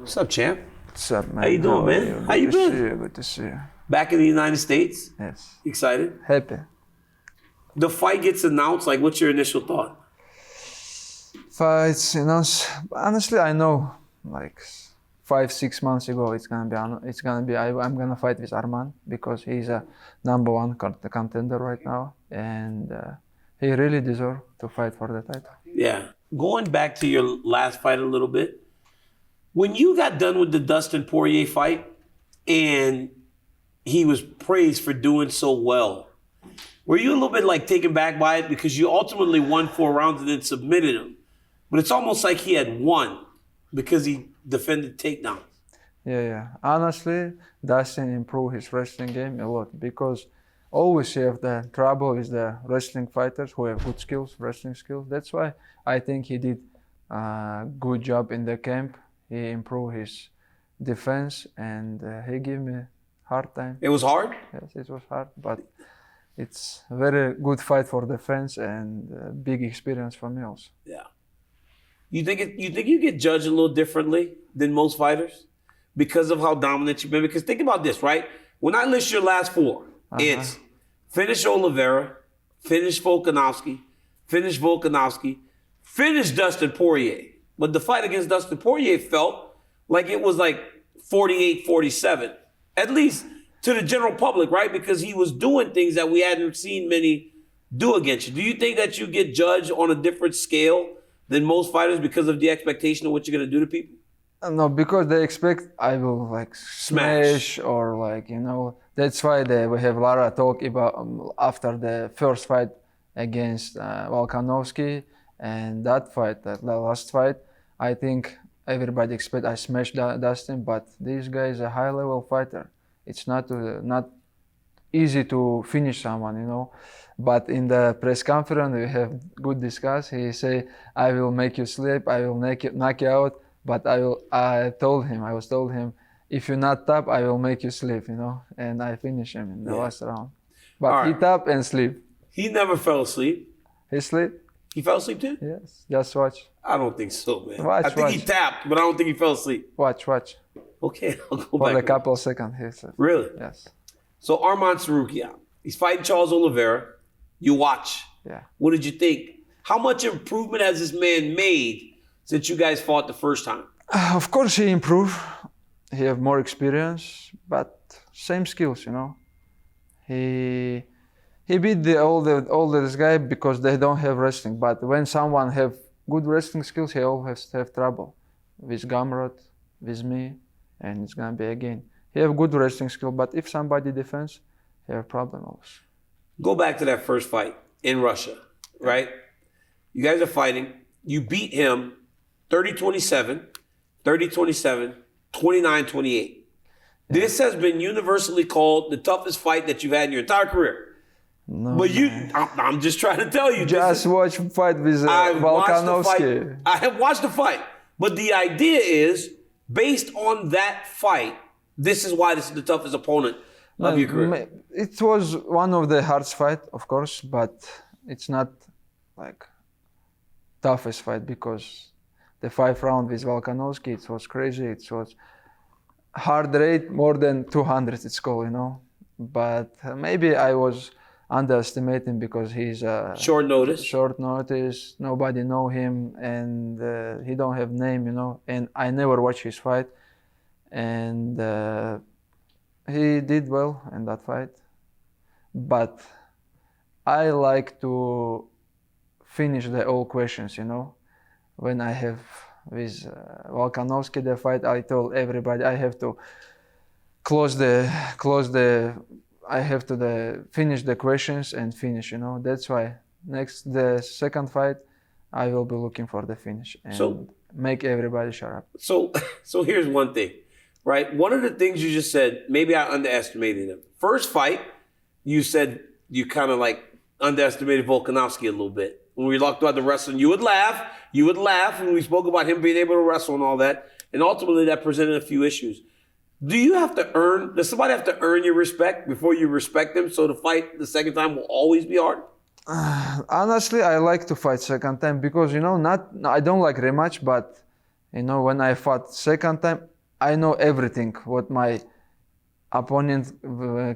What's up, champ? What's up, man? How you doing, man? You? How you Good to been? see you. Good to see you. Back in the United States? Yes. Excited? Happy. The fight gets announced. Like, what's your initial thought? Fights, honestly, I know, like 5-6 months ago, I'm gonna fight with Arman because he's a #1 contender right now, and he really deserves to fight for the title. Yeah. Going back to your last fight a little bit, when you got done with the Dustin Poirier fight and he was praised for doing so well, were you a little bit like taken back by it because you ultimately won 4 rounds and then submitted him? But it's almost like he had won because he defended takedowns. Yeah. Honestly, Dustin improved his wrestling game a lot because always you have the trouble with the wrestling fighters who have good skills, wrestling skills. That's why I think he did a good job in the camp. He improved his defense and he gave me a hard time. It was hard? Yes, it was hard, but it's a very good fight for defense and big experience for me also. Yeah. You think you get judged a little differently than most fighters because of how dominant you've been? Because think about this, right? When I list your last 4, it's finish Oliveira, finish Volkanovski, finish Dustin Poirier. But the fight against Dustin Poirier felt like it was like 48-47, at least to the general public, right? Because he was doing things that we hadn't seen many do against you. Do you think that you get judged on a different scale than most fighters because of the expectation of what you're going to do to people? No, because they expect I will like smash or like, that's why we have a lot of talk about after the first fight against Volkanovski and that fight, the last fight. I think everybody expect I smashed Dustin, but this guy is a high-level fighter. It's not easy to finish someone, But in the press conference, we have good discuss. He say, "I will make you sleep. I will knock you out." But I was told him, if you not tap, I will make you sleep, And I finish him in the last round. But he tap and sleep. He never fell asleep. He sleep? He fell asleep too? Yes. Just watch. I don't think so, man. I think Watch. he tapped, but I don't think he fell asleep. Watch. Okay, I'll go For back. a couple of seconds, he said. Really? Yes. So Arman Tsarukyan, he's fighting Charles Oliveira. You watch. Yeah. What did you think? How much improvement has this man made since you guys fought the first time? Of course he improved. He have more experience, but same skills, He beat the oldest guy because they don't have wrestling. But when someone have good wrestling skills, he always have trouble with Gamrot, with me, and it's gonna be again. He have good wrestling skill, but if somebody defends, he have problem also. Go back to that first fight in Russia, right? You guys are fighting. You beat him 30-27, 30-27, 29-28. This has been universally called the toughest fight that you've had in your entire career. No, But I'm just trying to tell you. Just watch fight with Volkanovski. I have watched the fight. But the idea is, based on that fight, this is why this is the toughest opponent of your career. It was one of the hardest fight, of course, but it's not like toughest fight because the 5th round with Volkanovski, it was crazy. It was heart rate more than 200, it's called, But maybe I was underestimating because he's short notice. Nobody know him, and he don't have name, And I never watch his fight, and he did well in that fight. But I like to finish the all questions, When I have with Volkanovski the fight, I told everybody I have to finish the questions and finish, That's why the second fight, I will be looking for the finish and make everybody shut up. So here's one thing, right? One of the things you just said, maybe I underestimated him. First fight, you said you kind of like underestimated Volkanovski a little bit. When we talked about the wrestling, you would laugh when we spoke about him being able to wrestle and all that. And ultimately that presented a few issues. Does somebody have to earn your respect before you respect them? So the fight the second time will always be hard? Honestly, I like to fight second time because, I don't like rematch, but, when I fought second time, I know everything what my opponent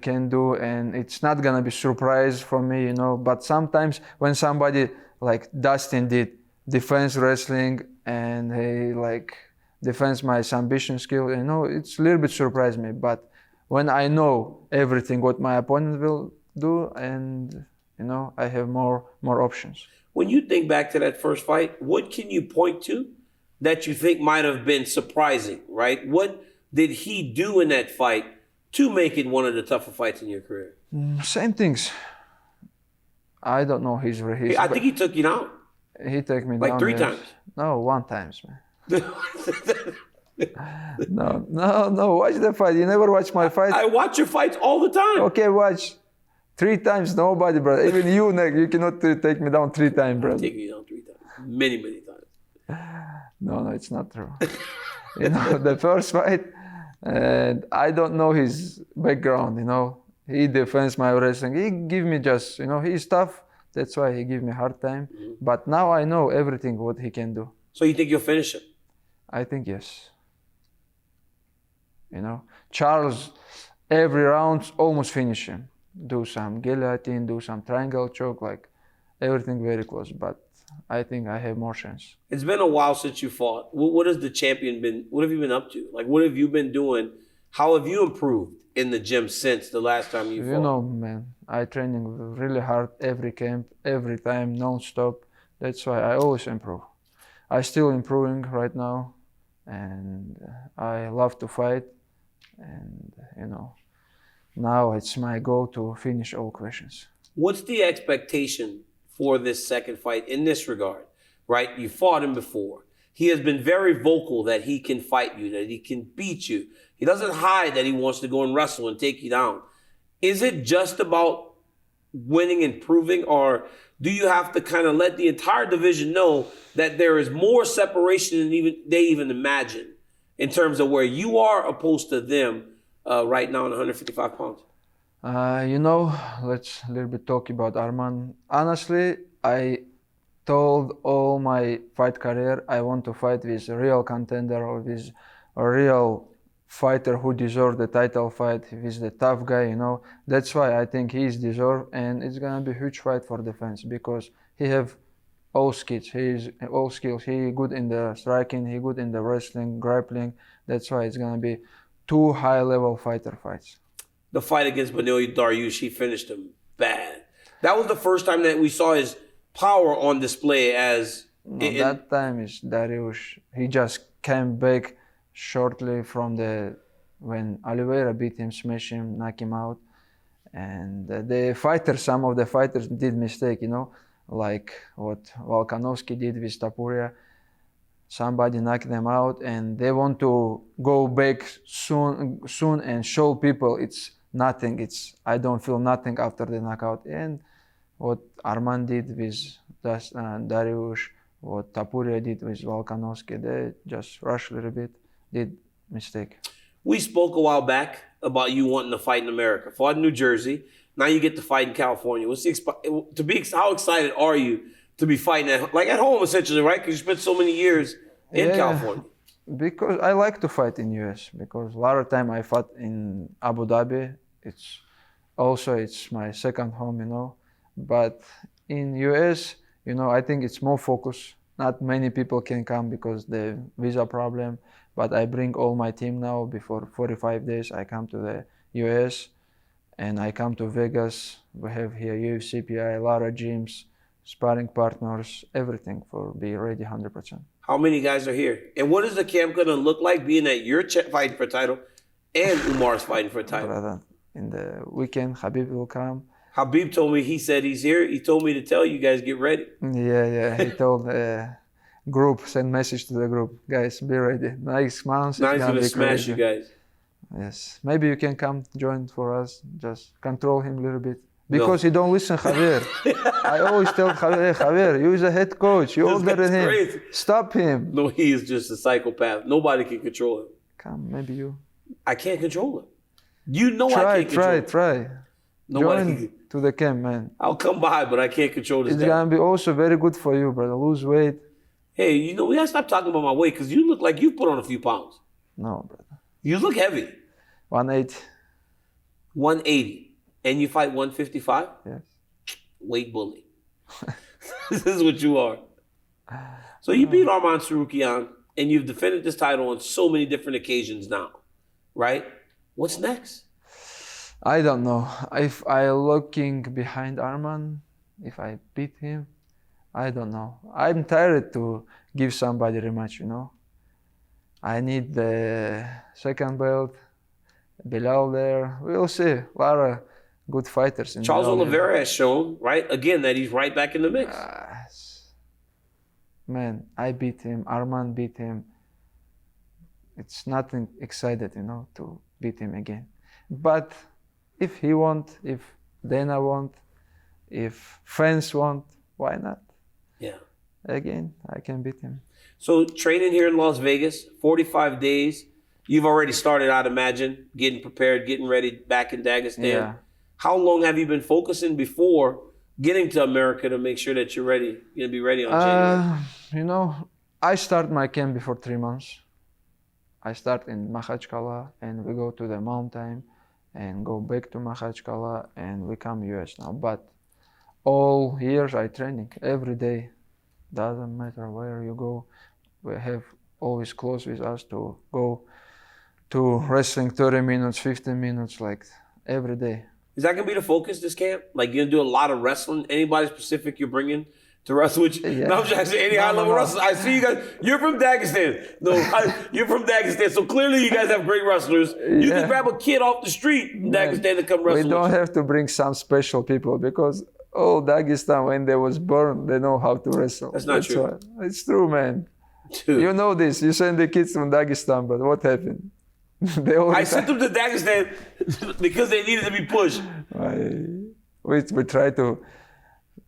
can do, and it's not gonna be surprise for me, you know. But sometimes when somebody like Dustin did defense wrestling and he like defends my submission skill, you know, it's a little bit surprised me. But when I know everything what my opponent will do, and you know, I have more options. When you think back to that first fight, what can you point to that you think might have been surprising, right? What did he do in that fight to make it one of the tougher fights in your career? Same things. I don't know his. I think he took you down. He took me like down 3 yes. times. No, 1 time, man. No. Watch the fight. You never watch my fight. I watch your fights all the time. Okay, watch. 3 times, nobody, brother. Even you, Nick, you cannot take me down 3 times, brother. I've taken you down 3 times. Many times. No, it's not true. You know, the first fight, and I don't know his background, you know. He defends my wrestling. He give me just, you know, he's tough. That's why he give me a hard time. Mm-hmm. But now I know everything what he can do. So you think you'll finish him? I think yes. You know, Charles, every round almost finish him. Do some guillotine, do some triangle choke, like everything very close. But I think I have more chance. It's been a while since you fought. What has the champion been? What have you been up to? Like, what have you been doing? How have you improved in the gym since the last time you fought? You know, man, I training really hard every camp, every time, non-stop. That's why I always improve. I still improving right now, and I love to fight. And you know, now it's my goal to finish all questions. What's the expectation for this second fight in this regard, right? You fought him before. He has been very vocal that he can fight you, that he can beat you. He doesn't hide that he wants to go and wrestle and take you down. Is it just about winning and proving, or do you have to kind of let the entire division know that there is more separation than they even imagine in terms of where you are opposed to them right now in 155 pounds? You know, let's a little bit talk about Arman. Honestly, I told all my fight career I want to fight with a real contender or with a real fighter who deserves the title fight, with the tough guy, you know. That's why I think he's deserved, and it's gonna be a huge fight for the fans because he have all skills. He good in the striking, he good in the wrestling, grappling. That's why it's gonna be 2 high-level fighter fights. The fight against Beneil Dariush, he finished him bad. That was the first time that we saw his power on display as... that time is Dariush. He just came back shortly from when Oliveira beat him, smashed him, knocked him out. And some of the fighters did mistake, you know, like what Volkanovski did with Porier. Somebody knocked them out and they want to go back soon and show people it's nothing. I don't feel nothing after the knockout. And what Arman did with Dariush, what Porier did with Volkanovski, they just rushed a little bit, did mistake. We spoke a while back about you wanting to fight in America. Fought in New Jersey. Now you get to fight in California. How excited are you to be fighting at home, essentially, right? Because you spent so many years in California. Because I like to fight in US. Because a lot of time I fought in Abu Dhabi. It's my second home, you know. But in US, you know, I think it's more focus. Not many people can come because the visa problem. But I bring all my team now. Before 45 days, I come to the US. And I come to Vegas. We have here UFC, PI, a lot of gyms, sparring partners, everything for be ready 100%. How many guys are here? And what is the camp going to look like being that you're fighting for a title and Umar's fighting for a title? Brother, in the weekend, Khabib will come. Khabib told me, he said he's here. He told me to tell you guys, get ready. Yeah. He told the group, send message to the group. Guys, be ready. Next month, now he's going to smash you guys. Yes. Maybe you can come join for us. Just control him a little bit. Because he don't listen, Javier. I always tell Javier, you're the head coach. You're older than him. Crazy. Stop him. No, he is just a psychopath. Nobody can control him. Come, maybe you. I can't control him. You know I can't control him. Try. Join to the camp, man. I'll come by, but I can't control this guy. It's going to be also very good for you, brother. Lose weight. Hey, you know, we got to stop talking about my weight because you look like you put on a few pounds. No, brother. You look heavy. 180. 180. And you fight 155? Yes. Weight bully. This is what you are. So you beat Arman Tsarukyan, and you've defended this title on so many different occasions now, right? What's next? I don't know. If I looking behind Arman, if I beat him, I don't know. I'm tired to give somebody rematch, you know. I need the second belt, Bilal there. We'll see. A lot of good fighters. In Charles Bilal, Oliveira has shown, right, again, that he's right back in the mix. Man, I beat him. Arman beat him. It's nothing excited, you know, to beat him again. But if he want, if Dana want, if fans want, why not? Yeah. Again, I can beat him. So training here in Las Vegas, 45 days. You've already started, I'd imagine, getting prepared, getting ready back in Dagestan. Yeah. How long have you been focusing before getting to America to make sure that you're ready, you're going to be ready on January? You know, I start my camp before 3 months. I start in Makhachev and we go to the mountain and go back to Makhachev and we come US now. But all years I training every day. Doesn't matter where you go. We have always close with us to go to wrestling 30 minutes, 15 minutes, like every day. Is that going to be the focus this camp? Like you're going to do a lot of wrestling? Anybody specific you're bringing to wrestle with you? Yeah. No, I'm just saying any high-level wrestlers. I see you guys. You're from Dagestan. No, you're from Dagestan. So clearly you guys have great wrestlers. You can grab a kid off the street in Dagestan to come wrestle. We don't have to bring some special people because all Dagestan, when they was born, they know how to wrestle. That's not true. Why. It's true, man. Dude. You know this. You send the kids from Dagestan, but what happened? I sent them to Dagestan because they needed to be pushed. We try to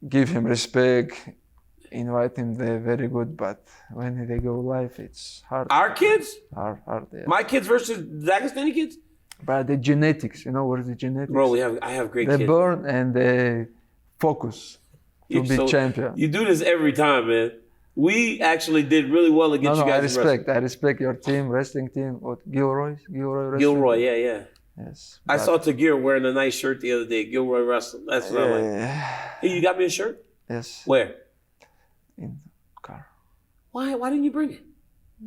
give him respect, invite him there, very good, but when they go live, it's hard. Our kids? Hard, yeah. My kids versus Dagestani kids? But the genetics, you know what is the genetics? Bro, I have great they kids. They burn and they focus to be champion. You do this every time, man. We actually did really well against you guys. I respect your team, wrestling team. What, Gilroy wrestling? Gilroy, yeah. Yes. I saw Tagir wearing a nice shirt the other day. Gilroy wrestling. That's what I like. Hey, you got me a shirt? Yes. Where? In the car. Why didn't you bring it?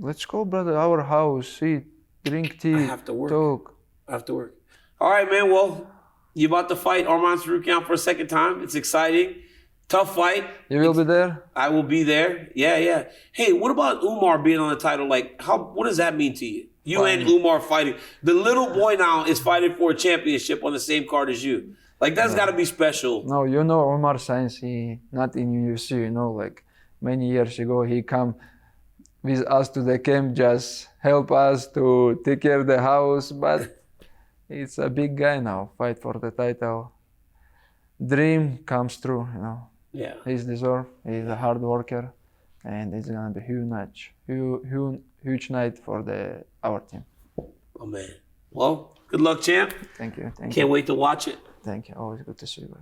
Let's go, brother. Our house. Eat, drink tea. I have to work. Talk. I have to work. All right, man. Well, you're about to fight Arman Tsarukyan for a second time. It's exciting. Tough fight. You will be there? I will be there. Yeah. Hey, what about Umar being on the title? Like, what does that mean to you? You and Umar fighting. The little boy now is fighting for a championship on the same card as you. Like, that's got to be special. No, you know Umar since he not in UFC, you know, like many years ago he come with us to the camp, just help us to take care of the house, but it's a big guy now, fight for the title. Dream comes true, you know. Yeah. He's deserved. He's a hard worker, and it's gonna be huge night for our team. Oh man. Well, good luck, champ. Thank you. Can't wait to watch it. Thank you. Always good to see you.